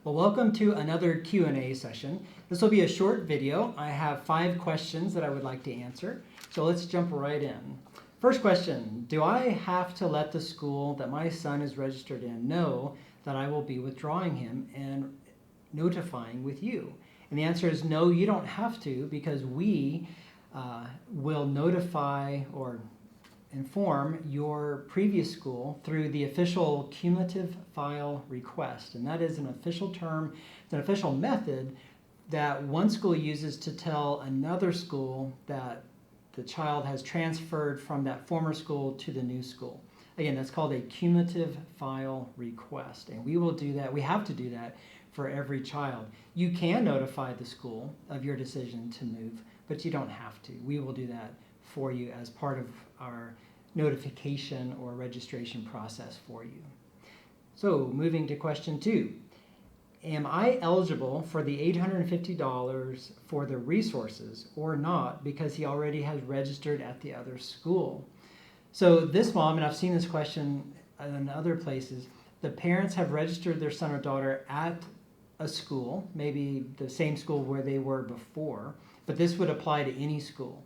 Well, welcome to another Q&A session. This will be a short video. I have 5 questions that I would like to answer. So let's jump right in. First question, do I have to let the school that my son is registered in know that I will be withdrawing him and notifying with you? And the answer is no, you don't have to, because we will notify or inform your previous school through the official cumulative file request. And that is an official term, it's an official method that one school uses to tell another school that the child has transferred from that former school to the new school. Again, that's called a cumulative file request. And we will do that, we have to do that for every child. You can notify the school of your decision to move, but you don't have to. We will do that for you as part of our notification or registration process for you. So moving to question 2. Am I eligible for the $850 for the resources or not because he already has registered at the other school? So this mom, and I've seen this question in other places, the parents have registered their son or daughter at a school, maybe the same school where they were before, but this would apply to any school.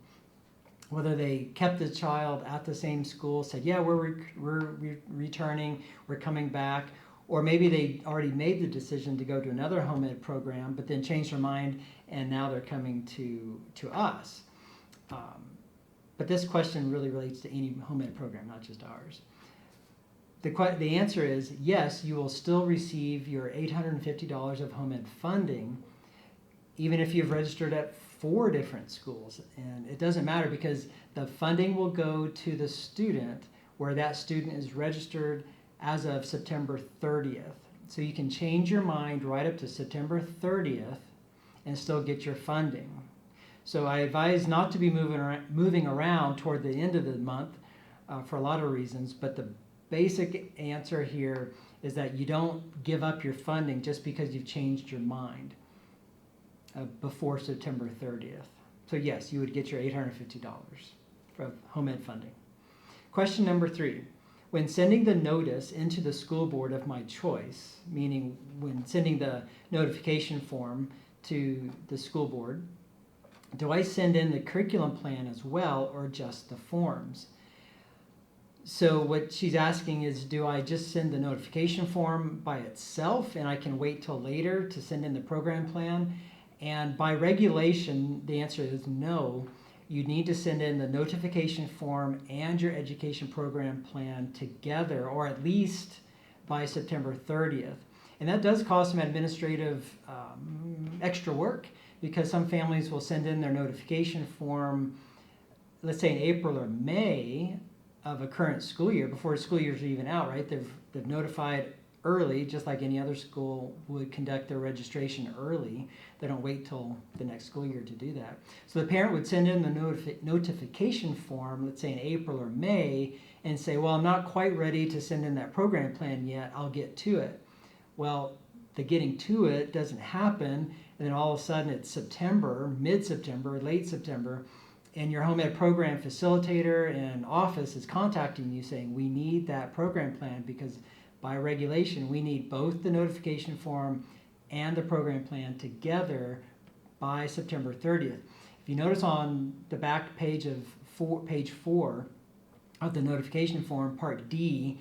Whether they kept the child at the same school, said, yeah, we're returning, we're coming back, or maybe they already made the decision to go to another home ed program, but then changed their mind and now they're coming to us. But this question really relates to any home ed program, not just ours. The answer is yes, you will still receive your $850 of home ed funding, even if you've registered at 4 different schools. And it doesn't matter because the funding will go to the student where that student is registered as of September 30th. So you can change your mind right up to September 30th and still get your funding. So I advise not to be moving around toward the end of the month for a lot of reasons, but the basic answer here is that you don't give up your funding just because you've changed your mind before September 30th. So yes, you would get your $850 for home ed funding. Question number 3. When sending the notice into the school board of my choice, meaning when sending the notification form to the school board, do I send in the curriculum plan as well or just the forms? So what she's asking is, do I just send the notification form by itself and I can wait till later to send in the program plan? And by regulation, the answer is no. You need to send in the notification form and your education program plan together, or at least by September 30th. And that does cause some administrative extra work because some families will send in their notification form, let's say in April or May of a current school year, before the school year is even out, right? They've notified early, just like any other school would conduct their registration early. They don't wait till the next school year to do that. So the parent would send in the notification form, let's say in April or May, and say, well, I'm not quite ready to send in that program plan yet, I'll get to it. Well, the getting to it doesn't happen, and then all of a sudden it's September, mid-September, late September, and your home ed program facilitator and office is contacting you saying, we need that program plan because by regulation, we need both the notification form and the program plan together by September 30th. If you notice on the back page of page 4 of the notification form, part D,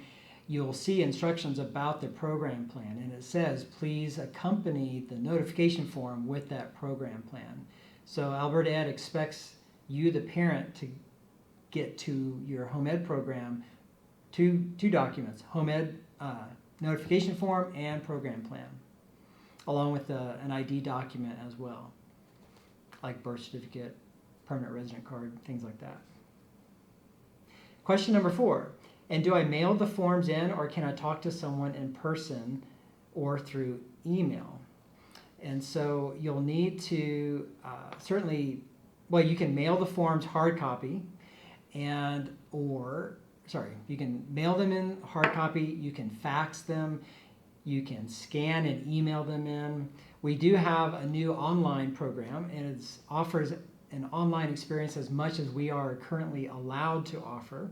you'll see instructions about the program plan. And it says, please accompany the notification form with that program plan. So Alberta Ed expects you, the parent, to get to your home ed program two documents, home ed notification form and program plan, along with an ID document as well, like birth certificate, permanent resident card, things like that. Question number 4, and do I mail the forms in or can I talk to someone in person or through email? And so you'll need to you can mail the forms hard copy you can mail them in hard copy, you can fax them, you can scan and email them in. We do have a new online program, and it offers an online experience as much as we are currently allowed to offer.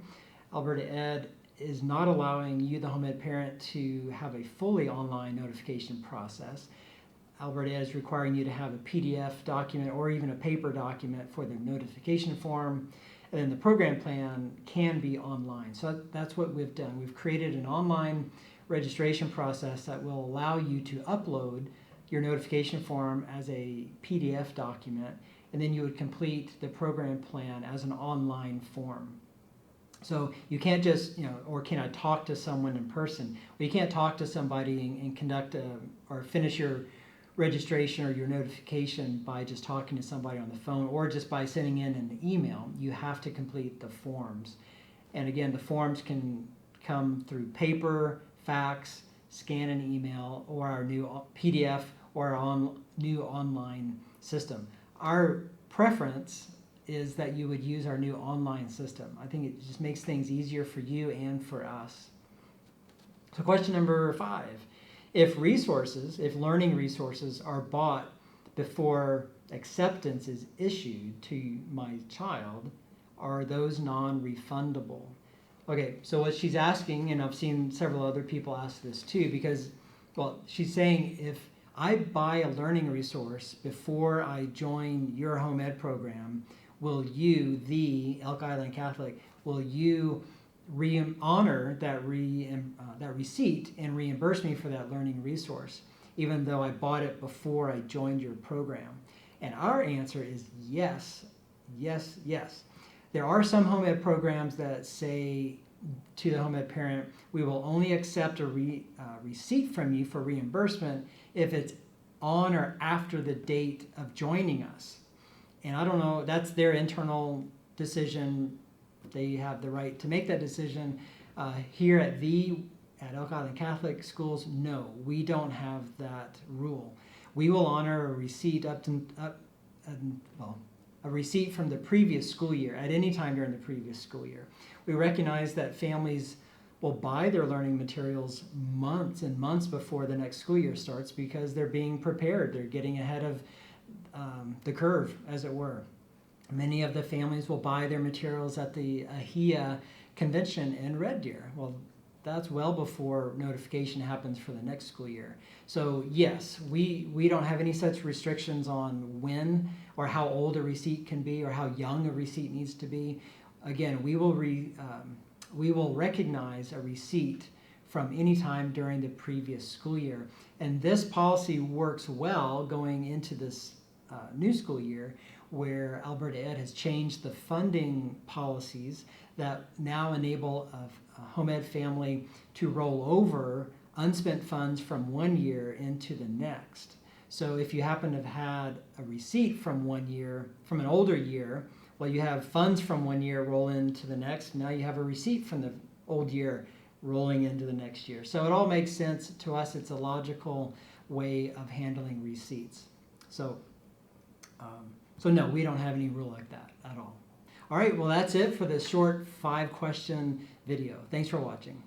Alberta Ed is not allowing you, the home ed parent, to have a fully online notification process. Alberta is requiring you to have a PDF document or even a paper document for the notification form. And then the program plan can be online. So that's what we've done. We've created an online registration process that will allow you to upload your notification form as a PDF document, and then you would complete the program plan as an online form. So you can't just, or can I talk to someone in person? Well, you can't talk to somebody and conduct or finish your registration or your notification by just talking to somebody on the phone or just by sending in an email. You have to complete the forms. And again, the forms can come through paper, fax, scan an email, or our new PDF or our new online system. Our preference is that you would use our new online system. I think it just makes things easier for you and for us. So question number 5. If learning resources are bought before acceptance is issued to my child, are those non-refundable? Okay, so what she's asking, and I've seen several other people ask this too, because, she's saying if I buy a learning resource before I join your home ed program, will you, the Elk Island Catholic, will you honor that receipt and reimburse me for that learning resource, even though I bought it before I joined your program? And our answer is yes, yes, yes. There are some home ed programs that say to the home ed parent, we will only accept a receipt from you for reimbursement if it's on or after the date of joining us. And I don't know, that's their internal decision. They have the right to make that decision. Here at Elk Island Catholic Schools, no, we don't have that rule. We will honor a receipt a receipt from the previous school year at any time during the previous school year. We recognize that families will buy their learning materials months and months before the next school year starts because they're being prepared. They're getting ahead of the curve, as it were. Many of the families will buy their materials at the AHIA convention in Red Deer. Well, that's well before notification happens for the next school year. So yes, we don't have any such restrictions on when or how old a receipt can be or how young a receipt needs to be. Again, we will recognize a receipt from any time during the previous school year. And this policy works well going into this new school year, where Alberta Ed has changed the funding policies that now enable a home ed family to roll over unspent funds from one year into the next. So if you happen to have had a receipt from one year, from an older year, well, you have funds from one year roll into the next. Now you have a receipt from the old year rolling into the next year. So it all makes sense to us. It's a logical way of handling receipts. So no, we don't have any rule like that at all. All right, well, that's it for this short 5-question video. Thanks for watching.